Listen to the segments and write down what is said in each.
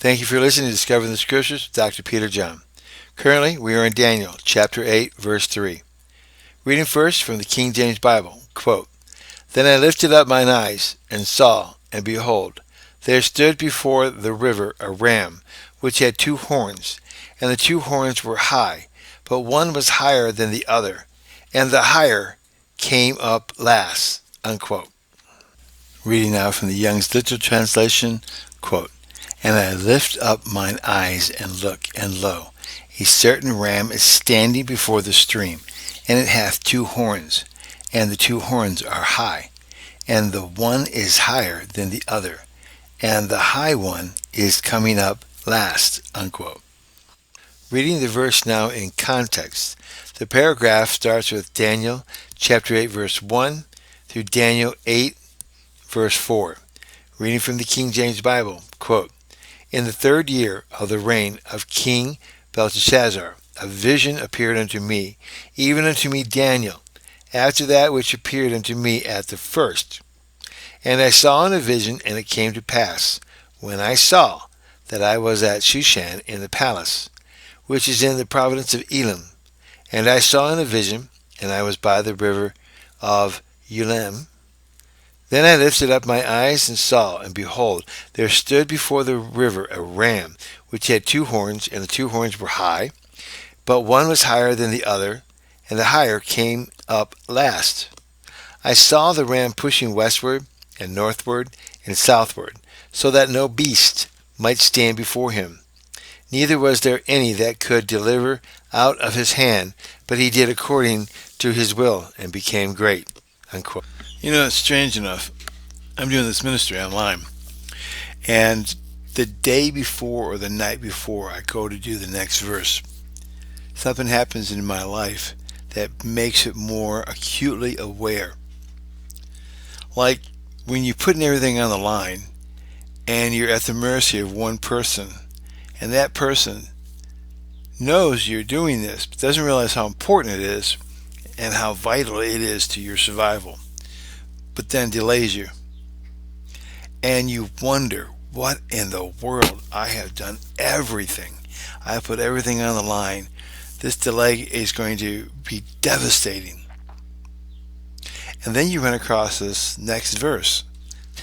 Thank you for listening to Discovering the Scriptures with Dr. Peter John. Currently, we are in Daniel, chapter 8, verse 3. Reading first from the King James Bible, quote, "Then I lifted up mine eyes, and saw, and behold, there stood before the river a ram, which had two horns, and the two horns were high, but one was higher than the other, and the higher came up last." Unquote. Reading now from the Young's Literal Translation, quote, "And I lift up mine eyes and look, and lo, a certain ram is standing before the stream, and it hath two horns, and the two horns are high, and the one is higher than the other, and the high one is coming up last." Unquote. Reading the verse now in context, the paragraph starts with Daniel chapter 8 verse 1 through Daniel 8 verse 4. Reading from the King James Bible, quote, "In the 3rd year of the reign of King Belteshazzar, a vision appeared unto me, even unto me Daniel, after that which appeared unto me at the first. And I saw in a vision, and it came to pass, when I saw, that I was at Shushan in the palace, which is in the province of Elam. And I saw in a vision, and I was by the river of Ulam. Then I lifted up my eyes and saw, and behold, there stood before the river a ram, which had two horns, and the two horns were high, but one was higher than the other, and the higher came up last. I saw the ram pushing westward, and northward, and southward, so that no beast might stand before him. Neither was there any that could deliver out of his hand, but he did according to his will, and became great." Unquote. You know, it's strange enough. I'm doing this ministry online, and the day before or the night before I go to do the next verse, something happens in my life that makes it more acutely aware. Like when you're putting everything on the line and you're at the mercy of one person, and that person knows you're doing this but doesn't realize how important it is and how vital it is to your survival, but then delays you. And you wonder, what in the world? I have done everything. I have put everything on the line. This delay is going to be devastating. And then you run across this next verse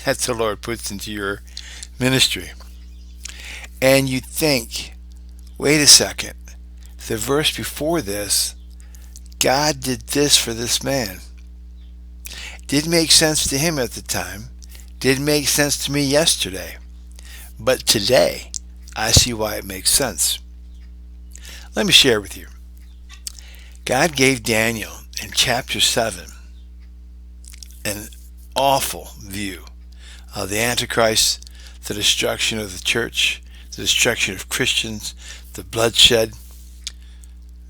that the Lord puts into your ministry. And you think, wait a second, the verse before this, God did this for this man. Didn't make sense to him at the time. Didn't make sense to me yesterday. But today, I see why it makes sense. Let me share with you. God gave Daniel in chapter 7 an awful view of the Antichrist, the destruction of the church, the destruction of Christians, the bloodshed,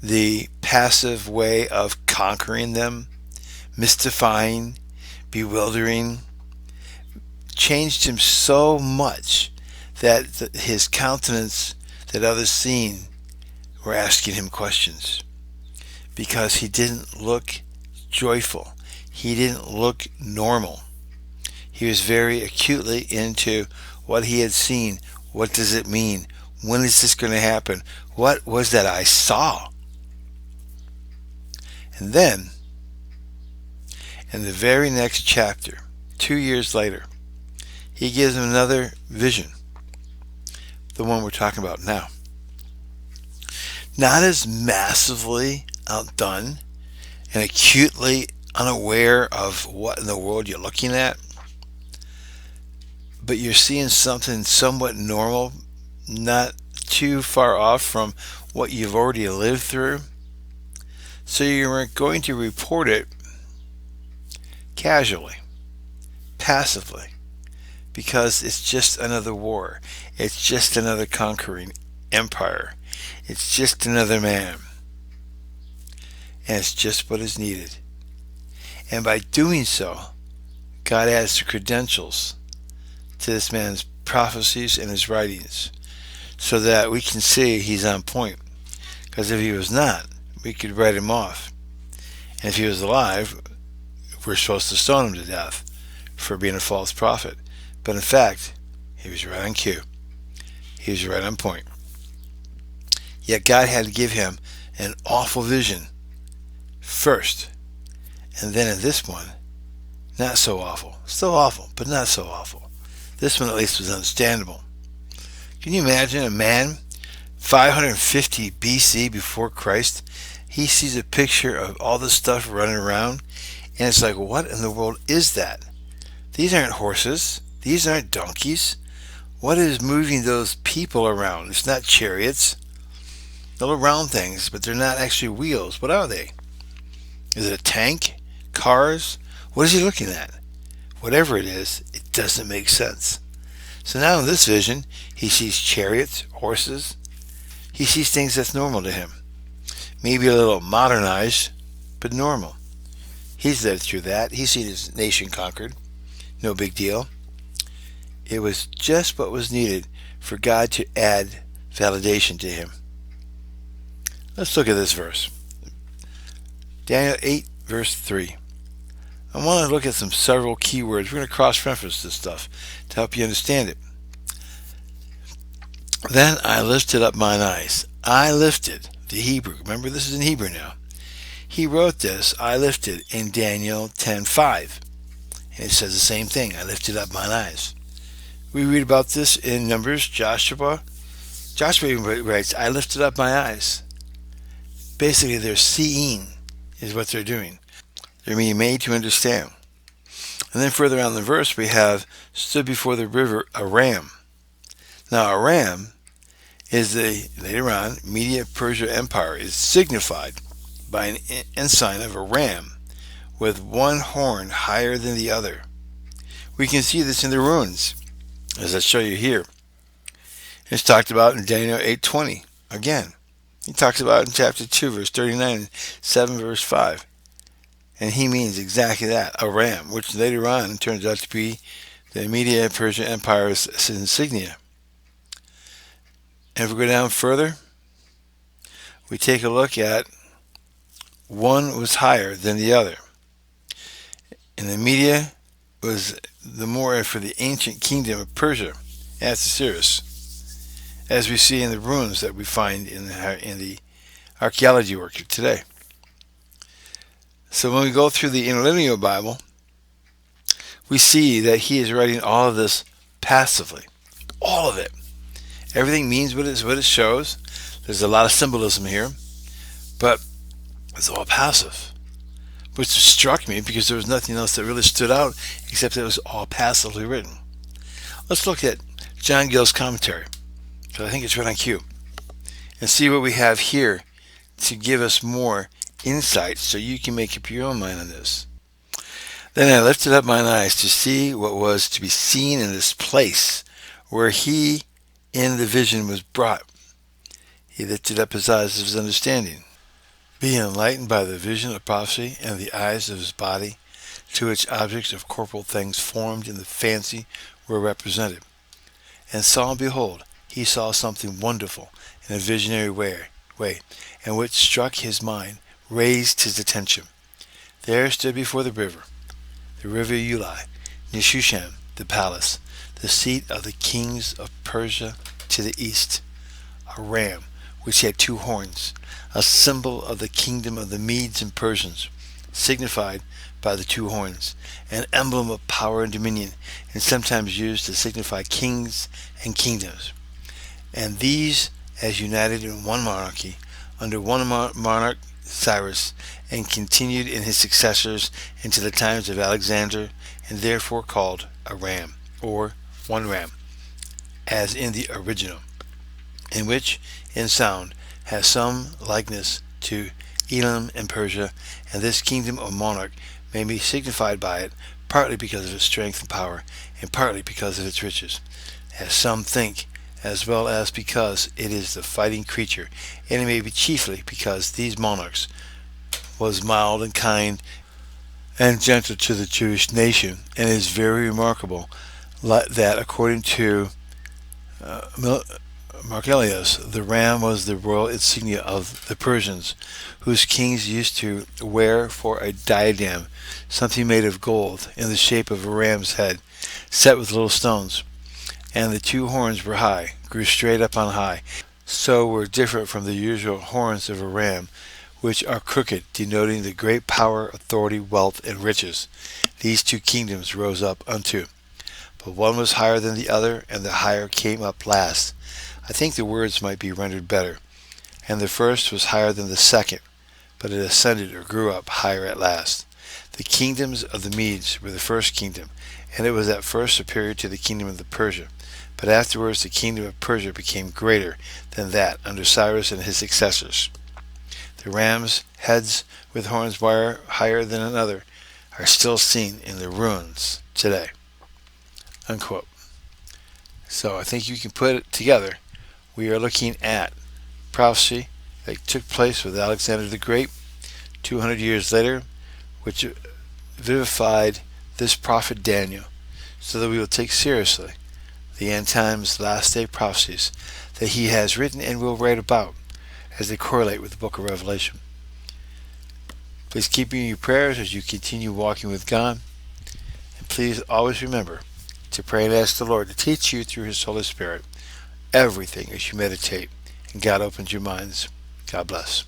the passive way of conquering them, mystifying, bewildering, changed him so much that his countenance, that others seen, were asking him questions, because he didn't look joyful. He didn't look normal. He was very acutely into what he had seen. What does it mean? When is this going to happen? What was that I saw? And then, in the very next chapter, 2 years later, he gives him another vision, the one we're talking about now. Not as massively outdone and acutely unaware of what in the world you're looking at, but you're seeing something somewhat normal, not too far off from what you've already lived through. So you're going to report it casually, passively, because it's just another war. It's just another conquering empire. It's just another man. And it's just what is needed. And by doing so, God adds the credentials to this man's prophecies and his writings, so that we can see he's on point. Because if he was not, we could write him off. And if he was alive, we're supposed to stone him to death for being a false prophet. But in fact, he was right on cue. He was right on point. Yet God had to give him an awful vision first. And then in this one, not so awful. Still awful, but not so awful. This one at least was understandable. Can you imagine a man 550 BC before Christ? He sees a picture of all this stuff running around, and it's like, what in the world is that? These aren't horses. These aren't donkeys. What is moving those people around? It's not chariots. Little round things, but they're not actually wheels. What are they? Is it a tank? Cars? What is he looking at? Whatever it is, it doesn't make sense. So now in this vision, he sees chariots, horses. He sees things that's normal to him. Maybe a little modernized, but normal. He's lived through that. He's seen his nation conquered. No big deal. It was just what was needed for God to add validation to him. Let's look at this verse. Daniel 8, verse 3. I want to look at several key words. We're going to cross-reference this stuff to help you understand it. Then I lifted up mine eyes. I lifted, the Hebrew. Remember, this is in Hebrew now. He wrote this, I lifted, in Daniel 10:5. And it says the same thing. I lifted up mine eyes. We read about this in Numbers. Joshua even writes, I lifted up my eyes. Basically, they're seeing is what they're doing. They're being made to understand. And then further on in the verse, we have stood before the river Aram. Now, Aram is later on, Media-Persia Empire is signified by an ensign of a ram with one horn higher than the other. We can see this in the ruins, as I show you here. It's talked about in Daniel 8:20. Again, he talks about it in chapter 2, verse 39, and 7, verse 5. And he means exactly that, a ram, which later on turns out to be the Media-Persia Empire's insignia. And if we go down further, we take a look at one was higher than the other. And the Media was the more for the ancient kingdom of Persia, Ahasuerus, as we see in the ruins that we find in the archaeology work today. So when we go through the Interlinear Bible, we see that he is writing all of this passively. All of it. Everything means what it shows. There's a lot of symbolism here, but it's all passive, which struck me because there was nothing else that really stood out except that it was all passively written. Let's look at John Gill's commentary, because I think it's right on cue, and see what we have here to give us more insight so you can make up your own mind on this. Then I lifted up mine eyes to see what was to be seen in this place where he in the vision was brought. He lifted up his eyes of his understanding, being enlightened by the vision of prophecy and the eyes of his body, to which objects of corporal things formed in the fancy were represented. And saw, and behold, he saw something wonderful in a visionary way, and which struck his mind, raised his attention. There stood before the river Ulai, near Shushan, the palace, the seat of the kings of Persia to the east, a ram which had two horns, a symbol of the kingdom of the Medes and Persians, signified by the two horns, an emblem of power and dominion, and sometimes used to signify kings and kingdoms. And these as united in one monarchy, under one monarch, Cyrus, and continued in his successors into the times of Alexander, and therefore called a ram, or one ram, as in the original, in which, in sound, has some likeness to Elam and Persia, and this kingdom or monarch may be signified by it, partly because of its strength and power, and partly because of its riches, as some think, as well as because it is the fighting creature, and it may be chiefly because these monarchs was mild and kind and gentle to the Jewish nation, and it is very remarkable that according to Marcellius, the ram was the royal insignia of the Persians, whose kings used to wear for a diadem something made of gold in the shape of a ram's head, set with little stones. And the two horns were high, grew straight up on high, so were different from the usual horns of a ram, which are crooked, denoting the great power, authority, wealth, and riches these two kingdoms rose up unto. But one was higher than the other, and the higher came up last. I think the words might be rendered better. And the first was higher than the second, but it ascended or grew up higher at last. The kingdoms of the Medes were the first kingdom, and it was at first superior to the kingdom of the Persia. But afterwards the kingdom of Persia became greater than that under Cyrus and his successors. The ram's heads with horns wire higher than another are still seen in the ruins today. Unquote. So I think you can put it together. We are looking at prophecy that took place with Alexander the Great 200 years later, which vivified this prophet Daniel, so that we will take seriously the end times, last day prophecies that he has written and will write about as they correlate with the book of Revelation. Please keep me in your prayers as you continue walking with God, and please always remember to pray and ask the Lord to teach you through his Holy Spirit everything as you meditate and God opens your minds. God bless.